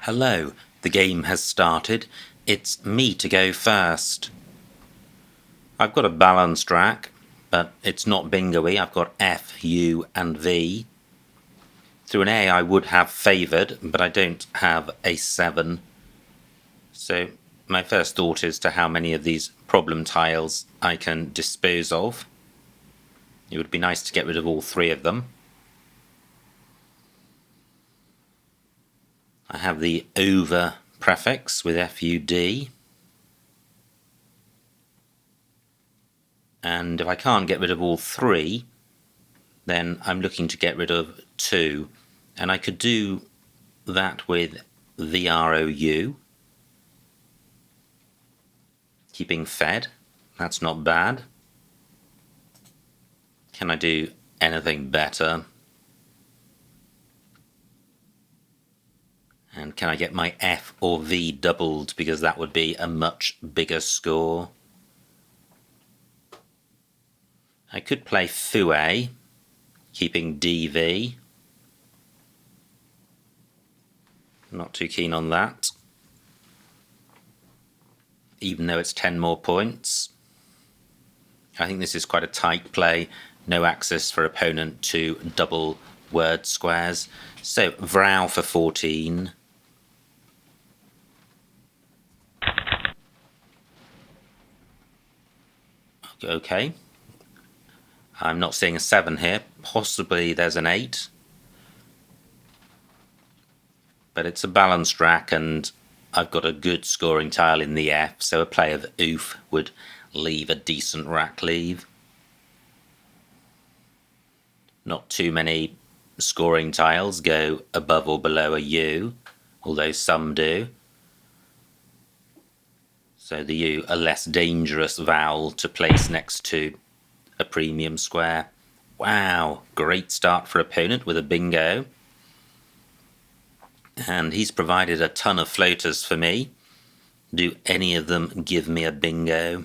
Hello, the game has started. It's me to go first. I've got a balanced rack, but it's not bingo-y. I've got F, U and V. Through an A I would have favoured, but I don't have a 7. So my first thought is to how many of these problem tiles I can dispose of. It would be nice to get rid of all 3 of them. I have the over prefix with FUD. And if I can't get rid of all 3, then I'm looking to get rid of 2. And I could do that with VROU. Keeping fed. That's not bad. Can I do anything better? And can I get my F or V doubled, because that would be a much bigger score. I could play Fue, keeping DV. Not too keen on that, even though it's 10 more points. I think this is quite a tight play. No access for opponent to double word squares. So Vrow for 14. Okay. I'm not seeing a 7 here. Possibly there's an 8. But it's a balanced rack and I've got a good scoring tile in the F, so a play of oof would leave a decent rack leave. Not too many scoring tiles go above or below a U, although some do. So the U, a less dangerous vowel to place next to a premium square. Wow, great start for opponent with a bingo. And he's provided a ton of floaters for me. Do any of them give me a bingo?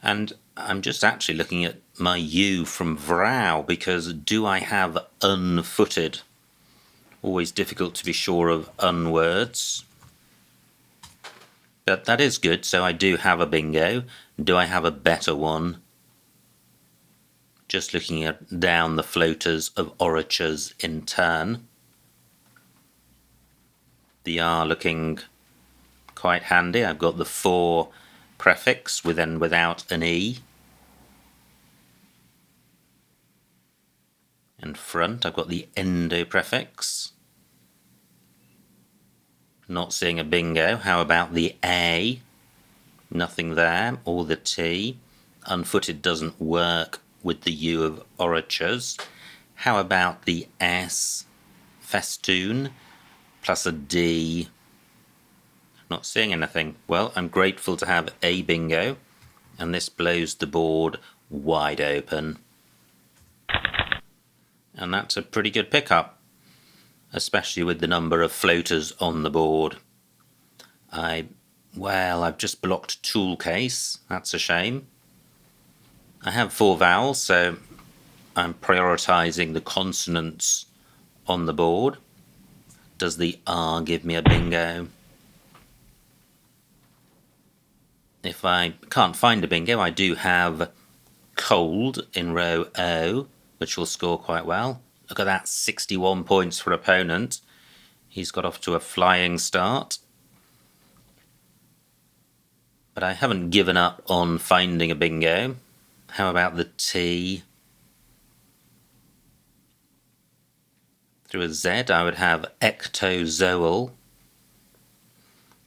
And I'm just actually looking at my U from Vrow, because do I have unfooted? Always difficult to be sure of unwords. But that is good, so I do have a bingo. Do I have a better one? Just looking at down the floaters of orators in turn. The R looking quite handy. I've got the 4 prefix with and without an E. And front I've got the endo prefix. Not seeing a bingo. How about the A? Nothing there. Or the T. Unfooted doesn't work with the U of orators. How about the S? Festoon plus a D. Not seeing anything. Well, I'm grateful to have a bingo, and this blows the board wide open. And that's a pretty good pickup, especially with the number of floaters on the board. I've just blocked tool case. That's a shame. I have 4 vowels, so I'm prioritizing the consonants on the board. Does the R give me a bingo? If I can't find a bingo, I do have cold in row O, which will score quite well. Look at that, 61 points for opponent. He's got off to a flying start. But I haven't given up on finding a bingo. How about the T? Through a Z, I would have ectozoal.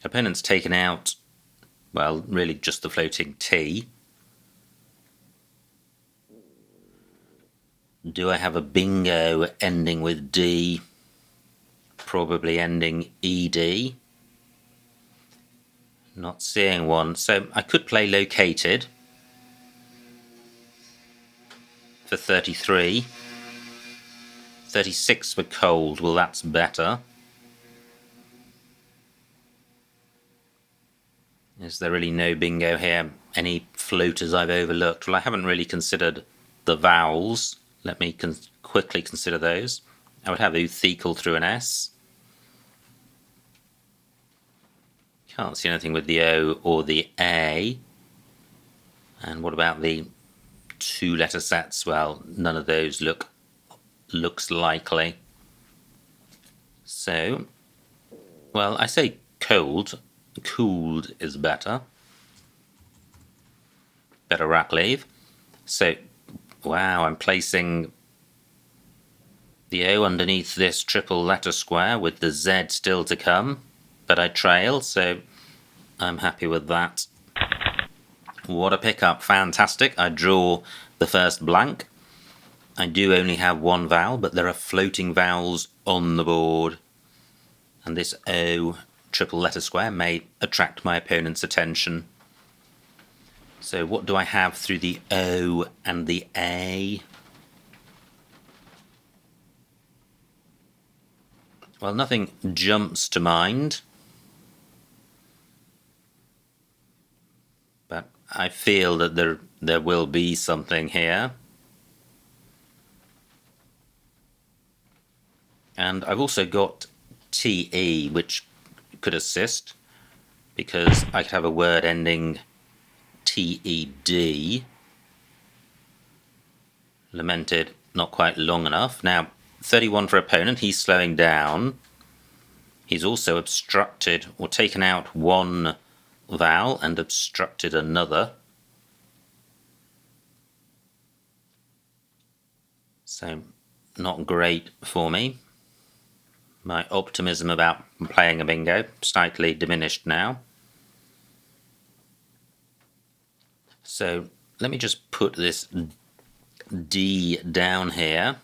Opponent's taken out, well, really just the floating T. Do I have a bingo ending with D? Probably ending ED. Not seeing one, so I could play located for 33. 36 for cold, well that's better. Is there really no bingo here? Any floaters I've overlooked? Well, I haven't really considered the vowels. Let me quickly consider those. I would have euthecal through an S. Can't see anything with the O or the A. And what about the 2-letter sets? Well, none of those looks likely. So, well, I say cold. Cooled is better. Better rack leave. So, wow, I'm placing the O underneath this triple letter square with the Z still to come, but I trail, so I'm happy with that. What a pickup, fantastic. I draw the first blank. I do only have one vowel, but there are floating vowels on the board. And this O triple letter square may attract my opponent's attention. So what do I have through the O and the A? Well, nothing jumps to mind. But I feel that there will be something here. And I've also got TE, which could assist, because I could have a word ending TED. Lamented, not quite long enough. Now, 31 for opponent, he's slowing down. He's also obstructed or taken out one vowel and obstructed another. So, not great for me. My optimism about playing a bingo slightly diminished now. So let me just put this D down here.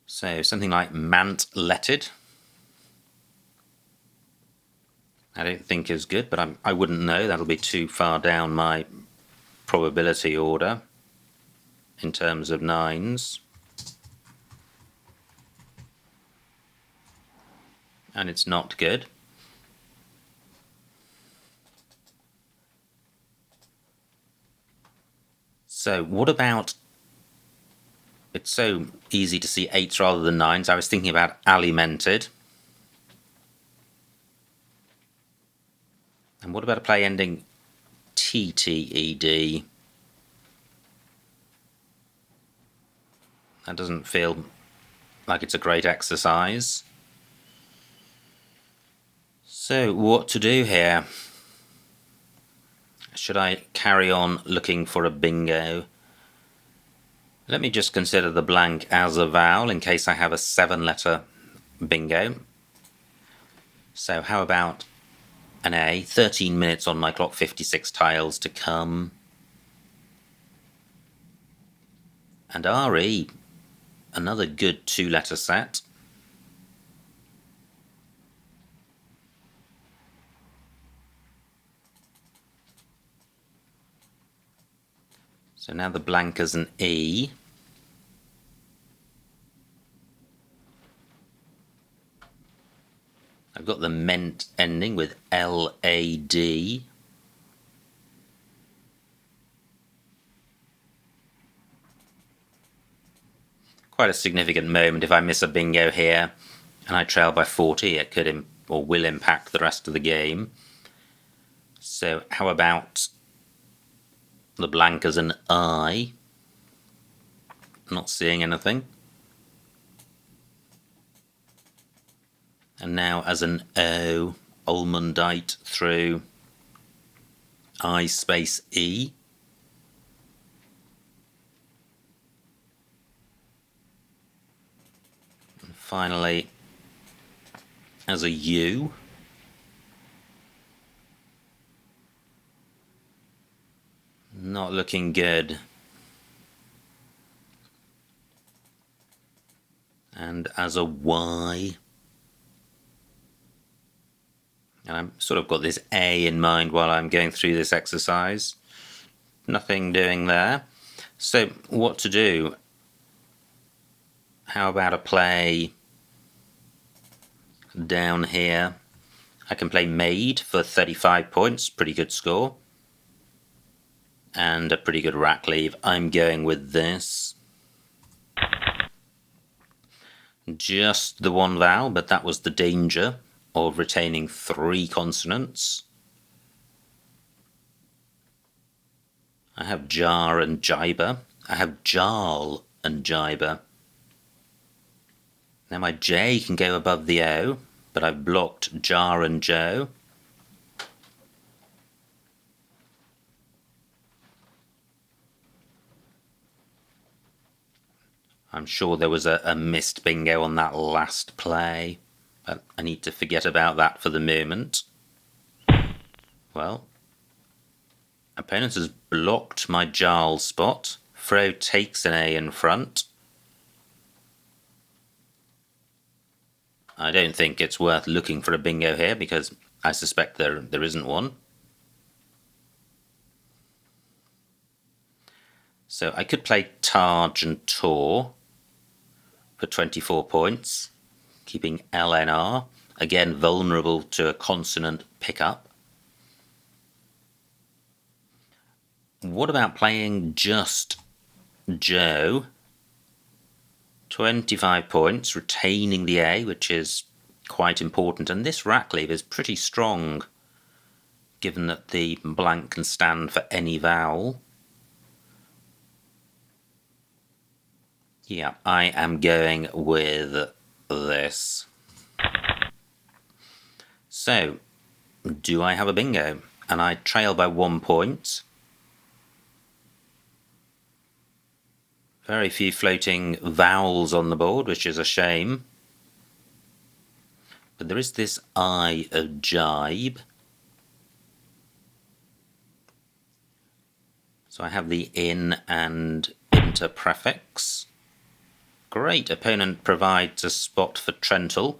So something like mant-letted. I don't think is good, but I wouldn't know. That'll be too far down my probability order in terms of nines. And it's not good. So what about, it's so easy to see 8s rather than 9s. I was thinking about alimented. And what about a play ending TTED? That doesn't feel like it's a great exercise. So what to do here? Should I carry on looking for a bingo? Let me just consider the blank as a vowel in case I have a 7-letter bingo. So how about an A? 13 minutes on my clock, 56 tiles to come. And RE, another good 2-letter set. So now the blank is an E. I've got the ment ending with LAD. Quite a significant moment. If I miss a bingo here and I trail by 40, it could or will impact the rest of the game. So how about the blank as an I? Not seeing anything. And now as an O, almondite through I space E. And finally as a U. Not looking good. And as a Y. And I've sort of got this A in mind while I'm going through this exercise. Nothing doing there. So what to do? How about a play down here? I can play maid for 35 points, pretty good score. And a pretty good rack leave. I'm going with this. Just the one vowel, but that was the danger of retaining 3 consonants. I have jar and jiber. I have jarl and jiber. Now my J can go above the O, but I've blocked jar and joe. I'm sure there was a missed bingo on that last play, but I need to forget about that for the moment. Well, opponent has blocked my jarl spot. Fro takes an A in front. I don't think it's worth looking for a bingo here because I suspect there isn't one. So I could play Targe and Tor for 24 points, keeping LNR, again vulnerable to a consonant pickup. What about playing just Joe? 25 points, retaining the A, which is quite important, and this rack leave is pretty strong, given that the blank can stand for any vowel. Yeah, I am going with this. So, do I have a bingo? And I trail by 1 point. Very few floating vowels on the board, which is a shame. But there is this I of jibe. So I have the in and inter prefix. Great, opponent provides a spot for Trentle.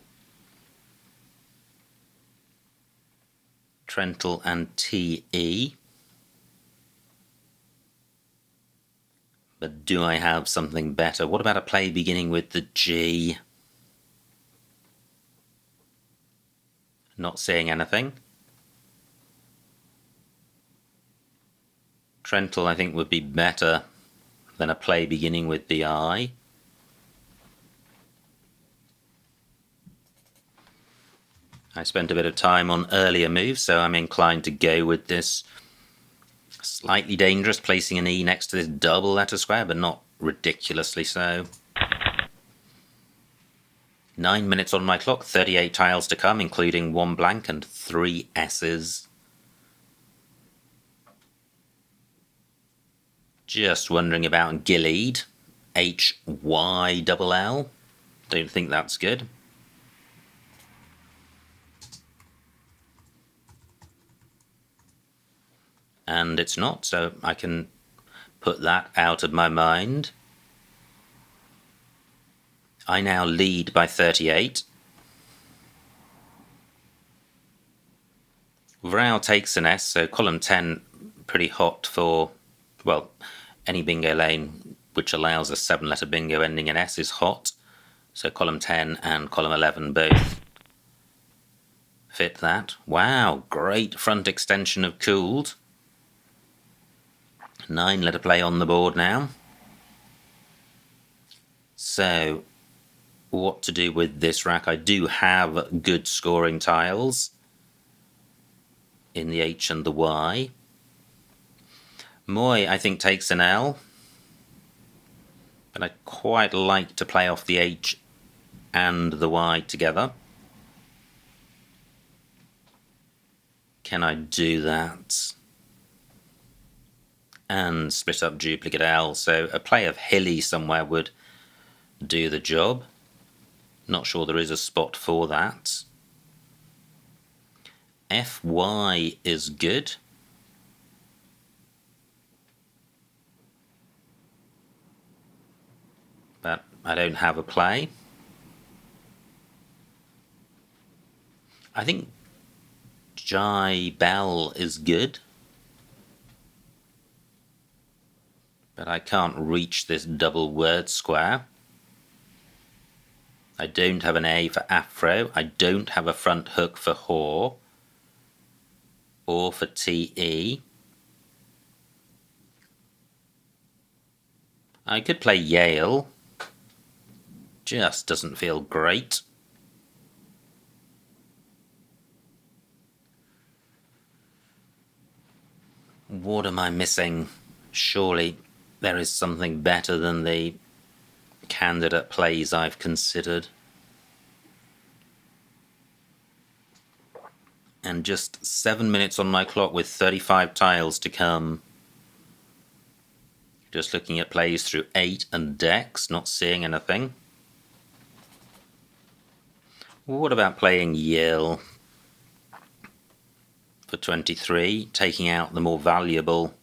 Trentle and TE. But do I have something better? What about a play beginning with the G? Not seeing anything. Trentle, I think, would be better than a play beginning with the I. I spent a bit of time on earlier moves, so I'm inclined to go with this. Slightly dangerous, placing an E next to this double letter square, but not ridiculously so. 9 minutes on my clock, 38 tiles to come, including 1 blank and 3 S's. Just wondering about Gilead. HYLL. Don't think that's good. And it's not, so I can put that out of my mind. I now lead by 38. Vrao takes an S, so column 10 pretty hot for, well, any bingo lane which allows a 7-letter bingo ending in S is hot. So column 10 and column 11 both fit that. Wow, great front extension of cooled. 9-letter play on the board now. So, what to do with this rack? I do have good scoring tiles in the H and the Y. Moy, I think, takes an L. But I quite like to play off the H and the Y together. Can I do that? And split up duplicate L, so a play of Hilly somewhere would do the job. Not sure there is a spot for that. FY is good. But I don't have a play. I think Jai-Bell is good. But I can't reach this double word square. I don't have an A for Afro. I don't have a front hook for whore. Or for TE. I could play Yale. just doesn't feel great. What am I missing? Surely there is something better than the candidate plays I've considered. And just 7 minutes on my clock with 35 tiles to come. Just looking at plays through 8 and decks, not seeing anything. What about playing Yill for 23, taking out the more valuable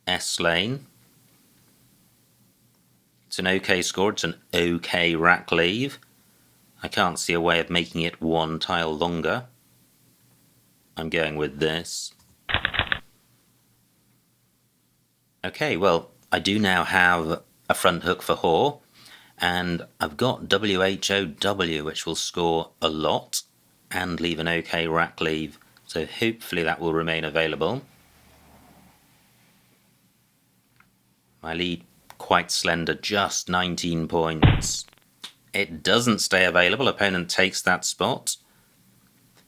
S lane? It's an okay score, it's an okay rack leave. I can't see a way of making it one tile longer. I'm going with this. Okay, well, I do now have a front hook for Whore, and I've got WHOW, which will score a lot and leave an okay rack leave, so hopefully that will remain available. My lead quite slender, just 19 points. It doesn't stay available, opponent takes that spot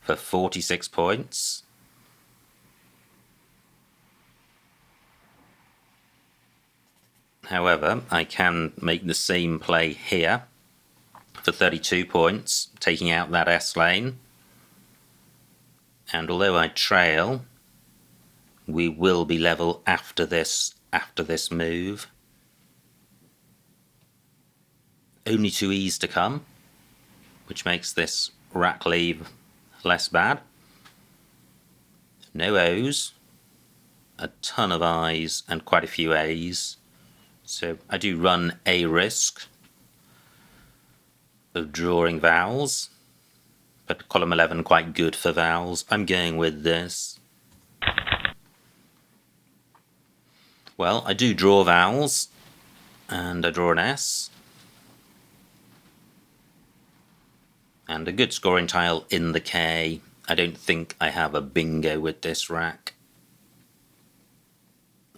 for 46 points. However, I can make the same play here for 32 points, taking out that S lane. And although I trail, we will be level after this move. Only 2 E's to come, which makes this rack leave less bad. No O's, a ton of I's and quite a few A's. So I do run a risk of drawing vowels, but column 11 quite good for vowels. I'm going with this. Well, I do draw vowels, and I draw an S. And a good scoring tile in the K. I don't think I have a bingo with this rack.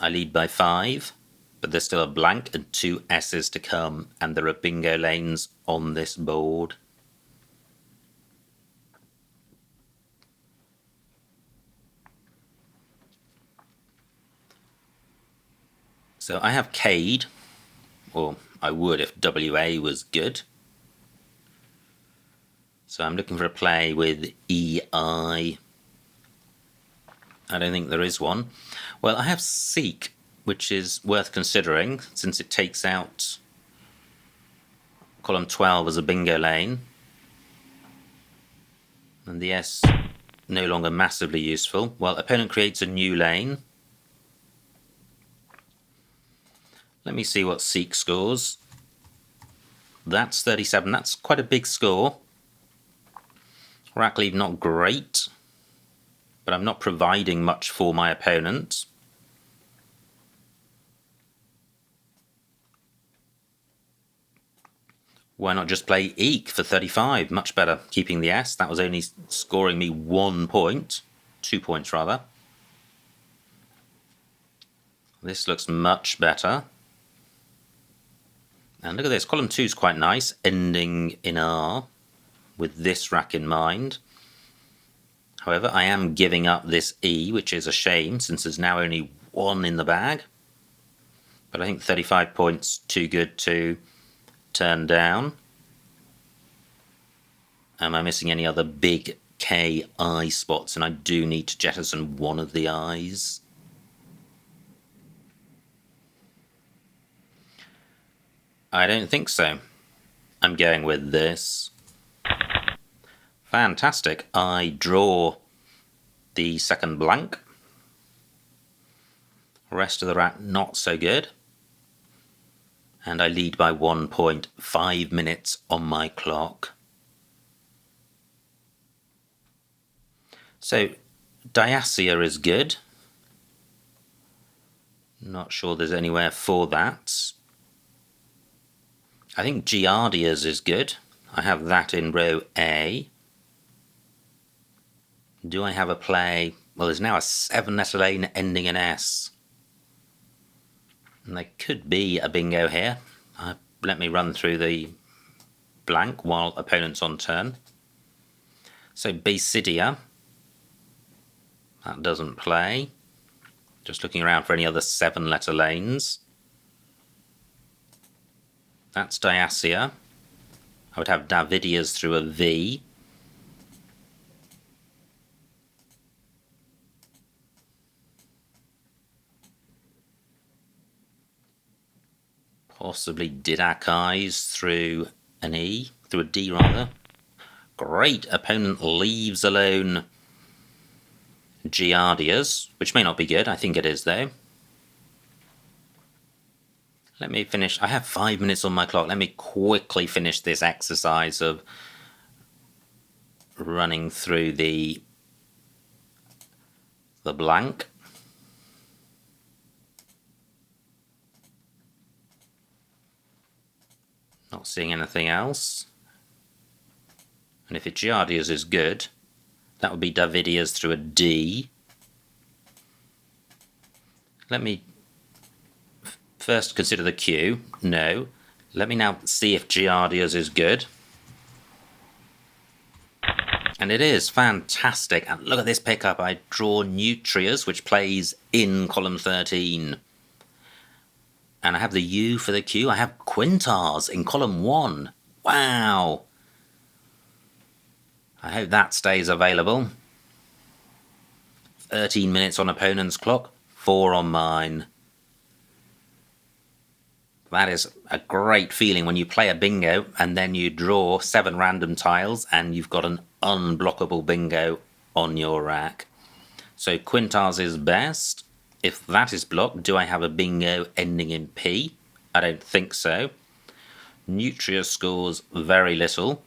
I lead by 5, but there's still a blank and 2 S's to come, and there are bingo lanes on this board. So I have K'd, or I would if WA was good. So I'm looking for a play with EI. I don't think there is one. Well, I have Seek, which is worth considering since it takes out column 12 as a bingo lane. And the S no longer massively useful. Well, opponent creates a new lane. Let me see what Seek scores. That's 37. That's quite a big score. Rack leave not great, but I'm not providing much for my opponent. Why not just play Eek for 35? Much better, keeping the S. That was only scoring me 1 point. 2 points, rather. This looks much better. And look at this, column 2 is quite nice, ending in R, with this rack in mind. However, I am giving up this E, which is a shame, since there's now only 1 in the bag. But I think 35 points too good to turn down. Am I missing any other big KI spots? And I do need to jettison one of the I's. I don't think so. I'm going with this. Fantastic. I draw the second blank. Rest of the rack not so good. And I lead by 1 point, 5 minutes on my clock. So Diasia is good. Not sure there's anywhere for that. I think Giardia's is good. I have that in row A. Do I have a play? Well, there's now a 7-letter lane ending in S. And there could be a bingo here. I let me run through the blank while opponent's on turn. So Basidia, that doesn't play. Just looking around for any other 7-letter lanes. That's Diasia. I would have Davidias through a V. Possibly Didakai's through an E, through a D rather. Great, opponent leaves alone Giardias, which may not be good, I think it is though. Let me finish, I have 5 minutes on my clock, let me quickly finish this exercise of running through the blank. Not seeing anything else. And if it Giardias is good, that would be Davidias through a D. Let me first consider the Q. No. Let me now see if Giardias is good. And it is fantastic. And look at this pickup. I draw Nutrias, which plays in column 13. And I have the U for the Q. I have Quintars in column 1. Wow. I hope that stays available. 13 minutes on opponent's clock, 4 on mine. That is a great feeling when you play a bingo and then you draw 7 random tiles and you've got an unblockable bingo on your rack. So Quintars is best. If that is blocked, do I have a bingo ending in P? I don't think so. Nutria scores very little.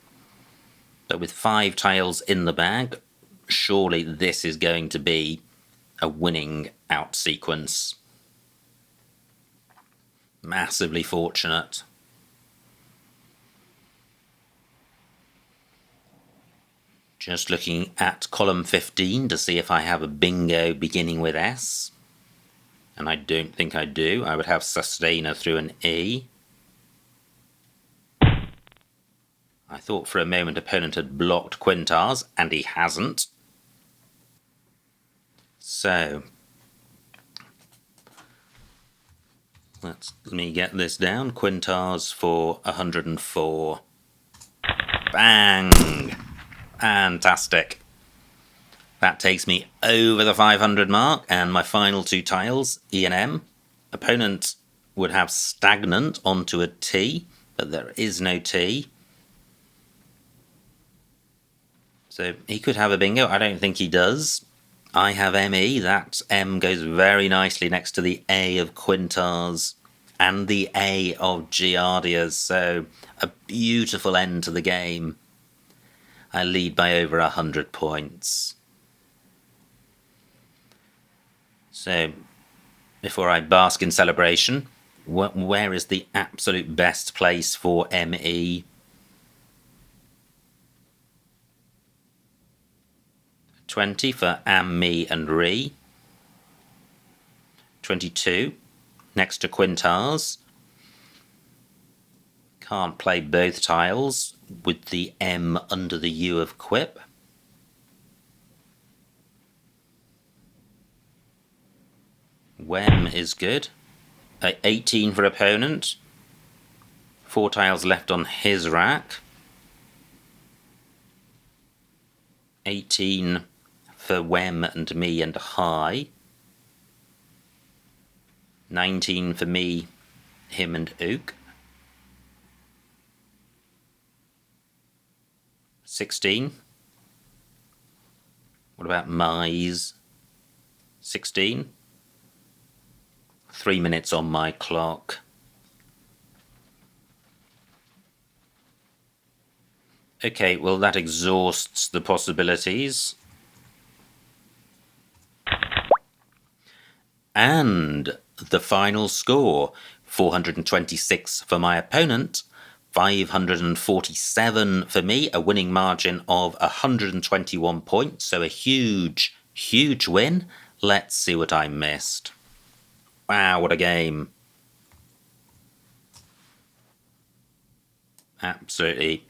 But with 5 tiles in the bag, surely this is going to be a winning out sequence. Massively fortunate. Just looking at column 15 to see if I have a bingo beginning with S. And I don't think I do. I would have Sustainer through an E. I thought for a moment opponent had blocked Quintars, and he hasn't. So, let me get this down. Quintars for 104. Bang! Fantastic. That takes me over the 500 mark, and my final 2 tiles, E and M. Opponent would have Stagnant onto a T, but there is no T. So he could have a bingo. I don't think he does. I have ME. That M goes very nicely next to the A of Quintars and the A of Giardias. So a beautiful end to the game. I lead by over 100 points. So before I bask in celebration, where is the absolute best place for ME? 20 for Am, Me and Re. 22 next to Quintars. Can't play both tiles with the M under the U of Quip. Wem is good. 18 for opponent. 4 tiles left on his rack. 18 for Wem and me and High. 19 for me, him and Ook. 16. What about Mise? 16. 3 minutes on my clock. Okay, well that exhausts the possibilities. And the final score, 426 for my opponent, 547 for me, a winning margin of 121 points, so a huge, huge win. Let's see what I missed. Wow, what a game. Absolutely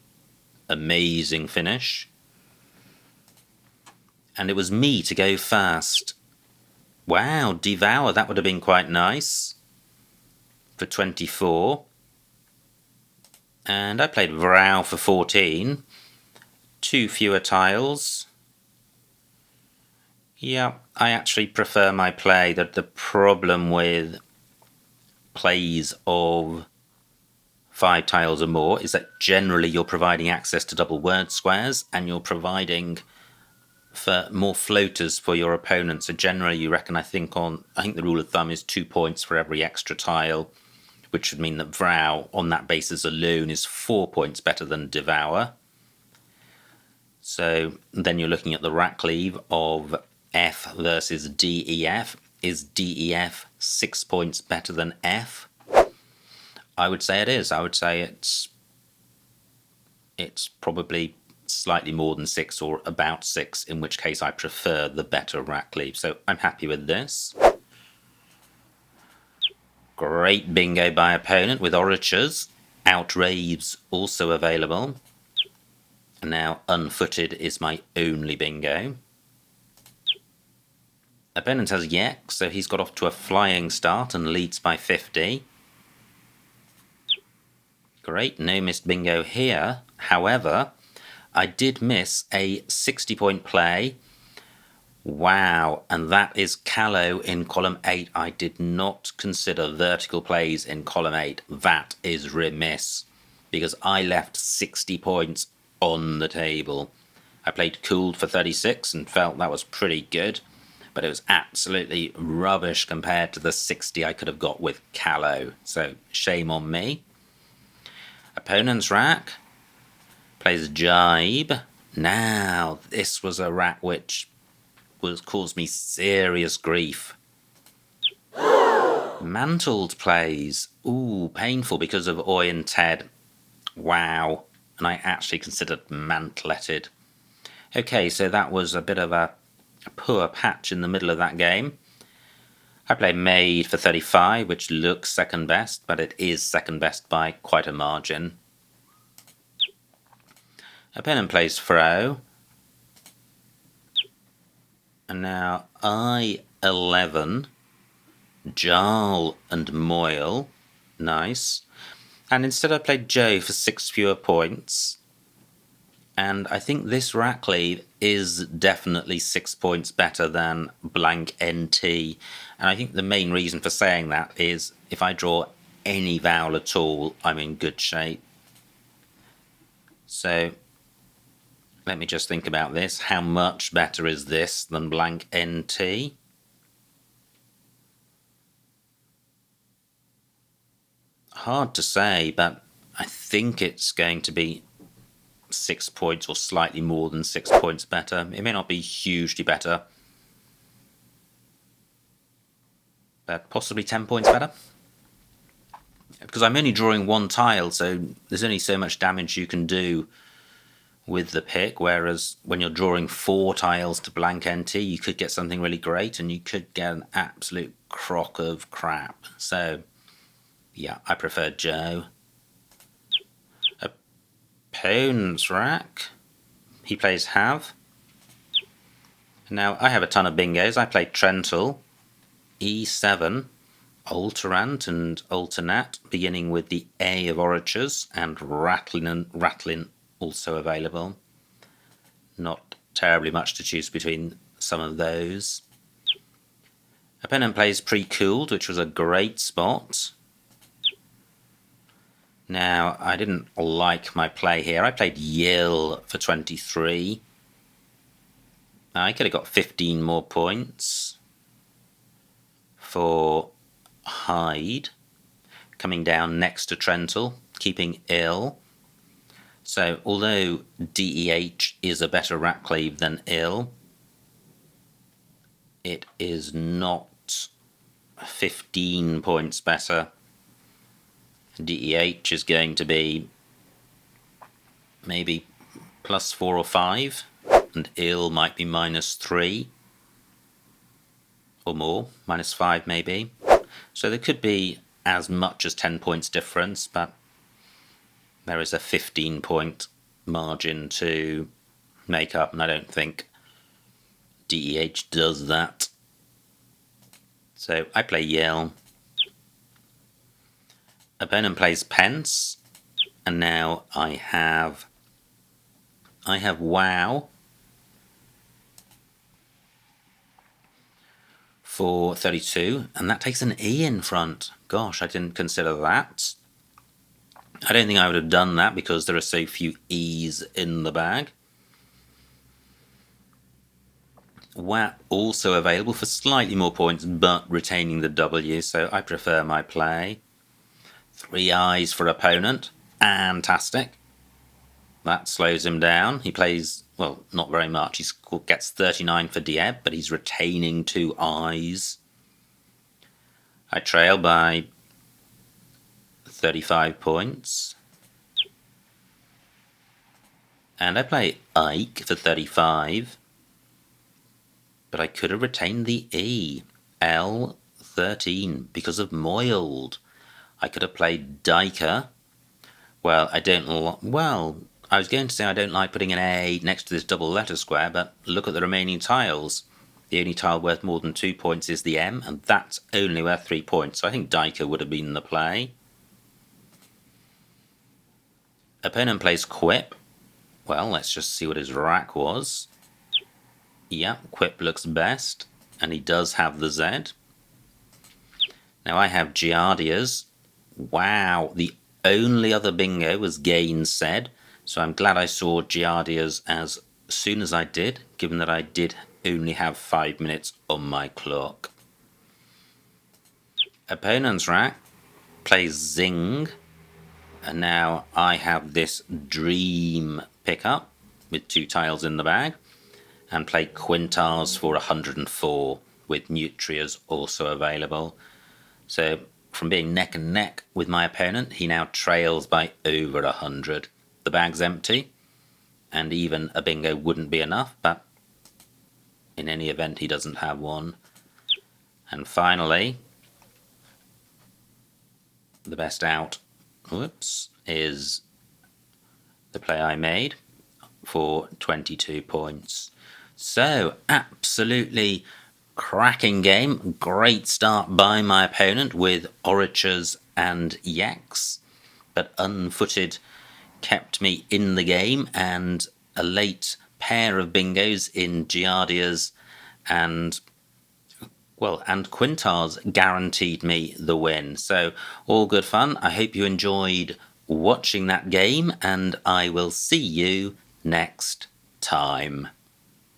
amazing finish. And it was me to go first. Wow, Devour, that would have been quite nice for 24. And I played Vrow for 14. 2 fewer tiles. Yeah, I actually prefer my play. The problem with plays of 5 tiles or more is that generally you're providing access to double word squares and you're providing for more floaters for your opponent. So generally you reckon, I think the rule of thumb is 2 points for every extra tile, which would mean that Vrow on that basis alone is 4 points better than Devour. So then you're looking at the rack leave of F versus DEF. Is DEF 6 points better than F? I would say it is. I would say it's probably slightly more than 6 or about 6, in which case I prefer the better rack leave. So I'm happy with this. Great bingo by opponent with Oratures. Outraves also available. And now Unfooted is my only bingo. Opponent has Yek, so he's got off to a flying start and leads by 50. Great, no missed bingo here. However, I did miss a 60-point play. Wow, and that is Callow in column 8. I did not consider vertical plays in column 8. That is remiss, because I left 60 points on the table. I played Cooled for 36 and felt that was pretty good, but it was absolutely rubbish compared to the 60 I could have got with Callow, so shame on me. Opponent's rack plays Jibe. Now, this was a rack which caused me serious grief. Mantled plays. Ooh, painful because of Oi and Ted. Wow. And I actually considered mantletted. Okay, so that was a bit of a poor patch in the middle of that game. I played Maid for 35, which looks second best, but it is second best by quite a margin. Opponent plays Fro. And now I11, Jarl and Moyle. Nice. And instead I played Joe for 6 fewer points. And I think this rack leave is definitely 6 points better than blank NT. And I think the main reason for saying that is if I draw any vowel at all, I'm in good shape. So let me just think about this. How much better is this than blank NT? Hard to say, but I think it's going to be 6 points or slightly more than 6 points better. It may not be hugely better, but possibly 10 points better. Because I'm only drawing 1 tile, so there's only so much damage you can do with the pick, whereas when you're drawing 4 tiles to blank NT, you could get something really great and you could get an absolute crock of crap. So yeah, I prefer Joe. Opponent's rack, he plays Have. Now I have a ton of bingos. I played Trental, E7, Alterant and Alternat, beginning with the A of Oratures, and Rattlin also available. Not terribly much to choose between some of those. Opponent plays Pre-Cooled, which was a great spot. Now, I didn't like my play here. I played Yill for 23. I could have got 15 more points for Hyde, coming down next to Trental, keeping Ill. So, although DEH is a better rack cleave than Ill, it is not 15 points better. DEH is going to be maybe +4 or 5, and Ill might be -3 or more, -5 maybe. So there could be as much as 10 points difference, but there is a 15-point margin to make up, and I don't think DEH does that. So I play Yale. Opponent plays Pence, and now I have Wow for 32, and that takes an E in front. Gosh, I didn't consider that. I don't think I would have done that because there are so few E's in the bag. Wow also available for slightly more points, but retaining the W, so I prefer my play. 3 I's for opponent. Fantastic. That slows him down. He plays, well, not very much. He gets 39 for DWEEB, but he's retaining 2 I's. I trail by 35 points. And I play Ike for 35. But I could have retained the E. L13 because of Moiled. I could have played Diker. Well, I was going to say I don't like putting an A next to this double letter square, but look at the remaining tiles. The only tile worth more than 2 points is the M, and that's only worth 3 points, so I think Diker would have been the play. Opponent plays Quip. Well, let's just see what his rack was. Yep, Quip looks best, and he does have the Z. Now I have Giardia's. Wow, the only other bingo was Gainsaid, so I'm glad I saw Giardia's as soon as I did, given that I did only have 5 minutes on my clock. Opponent's rack plays Zing, and now I have this Dream pickup with 2 tiles in the bag, and play Quintars for 104 with Nutrias also available. So from being neck and neck with my opponent, he now trails by over 100. The bag's empty, and even a bingo wouldn't be enough, but in any event he doesn't have one. And finally, the best out, is the play I made for 22 points. So, absolutely cracking game. Great start by my opponent with Oratures and Yaks, but Unfooted kept me in the game, and a late pair of bingos in Giardia's and Quintars guaranteed me the win. So, all good fun. I hope you enjoyed watching that game, and I will see you next time.